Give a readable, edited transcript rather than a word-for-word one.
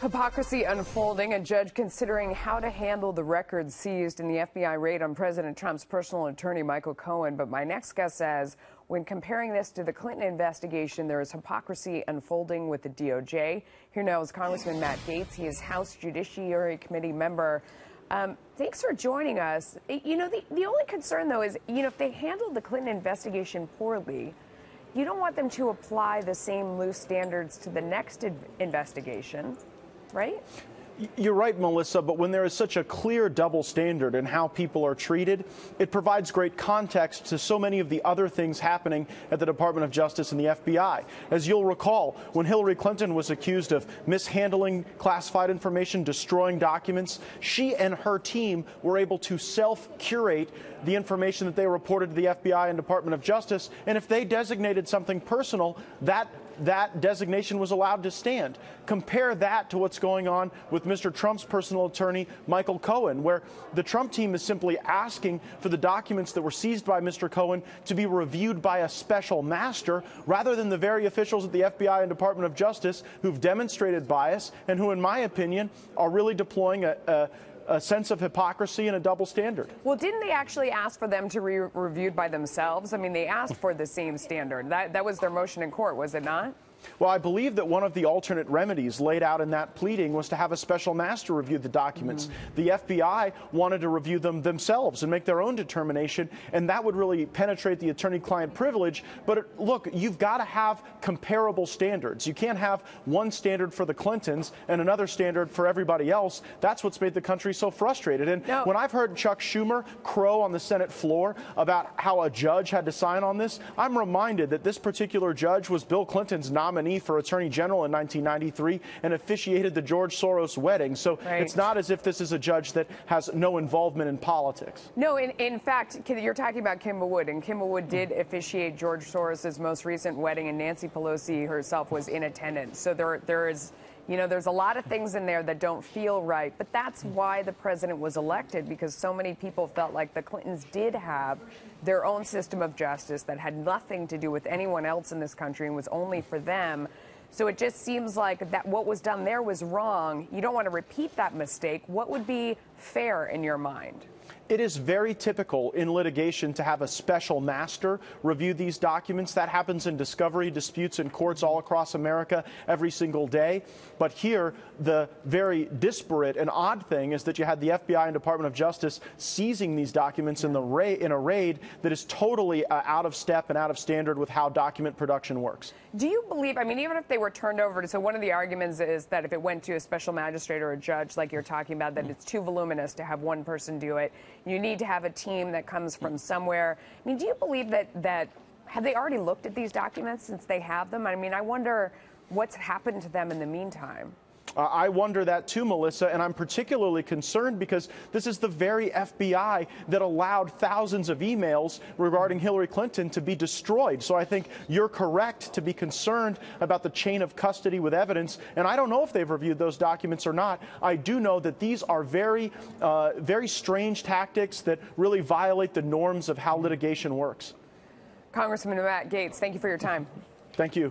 Hypocrisy unfolding, a judge considering how to handle the records seized in the FBI raid on President Trump's personal attorney, Michael Cohen. But my next guest says when comparing this to the Clinton investigation, there is hypocrisy unfolding with the DOJ. Here now is Congressman Matt Gaetz. He is House Judiciary Committee member. Thanks for joining us. You know, the only concern, though, is, if they handled the Clinton investigation poorly, you don't want them to apply the same loose standards to the next investigation. Right? You're right, Melissa, but when there is such a clear double standard in how people are treated, it provides great context to so many of the other things happening at the Department of Justice and the FBI. As you'll recall, when Hillary Clinton was accused of mishandling classified information, destroying documents, she and her team were able to self-curate the information that they reported to the FBI and Department of Justice, and if they designated something personal, that designation was allowed to stand. Compare that to what's going on with Mr. Trump's personal attorney, Michael Cohen, where the Trump team is simply asking for the documents that were seized by Mr. Cohen to be reviewed by a special master rather than the very officials at the FBI and Department of Justice who've demonstrated bias and who, in my opinion, are really deploying a sense of hypocrisy and a double standard. Well, didn't they actually ask for them to be reviewed by themselves? I mean, they asked for the same standard. That was their motion in court, was it not? Well, I believe that one of the alternate remedies laid out in that pleading was to have a special master review the documents. The FBI wanted to review them themselves and make their own determination, and that would really penetrate the attorney-client privilege. But look, you've got to have comparable standards. You can't have one standard for the Clintons and another standard for everybody else. That's what's made the country so frustrated. And when I've heard Chuck Schumer crow on the Senate floor about how a judge had to sign on this, I'm reminded that this particular judge was Bill Clinton's nominee for Attorney General in 1993 and officiated the George Soros wedding. So It's not as if this is a judge that has no involvement in politics. No, in fact, you're talking about Kimball Wood, and Kimball Wood did officiate George Soros's most recent wedding, and Nancy Pelosi herself was in attendance. So there's a lot of things in there that don't feel right, but that's why the president was elected, because so many people felt like the Clintons did have their own system of justice that had nothing to do with anyone else in this country and was only for them. So it just seems like that what was done there was wrong. You don't want to repeat that mistake. What would be fair in your mind? It is very typical in litigation to have a special master review these documents. That happens in discovery disputes in courts all across America every single day. But here, the very disparate and odd thing is that you had the FBI and Department of Justice seizing these documents in a raid that is totally out of step and out of standard with how document production works. Do you believe, I mean, even if they were turned over to, so one of the arguments is that if it went to a special magistrate or a judge, like you're talking about, that it's too voluminous to have one person do it. You need to have a team that comes from somewhere. I mean, do you believe that have they already looked at these documents since they have them? I mean, I wonder what's happened to them in the meantime. I wonder that too, Melissa, and I'm particularly concerned because this is the very FBI that allowed thousands of emails regarding Hillary Clinton to be destroyed. So I think you're correct to be concerned about the chain of custody with evidence, and I don't know if they've reviewed those documents or not. I do know that these are very strange tactics that really violate the norms of how litigation works. Congressman Matt Gaetz, thank you for your time. Thank you.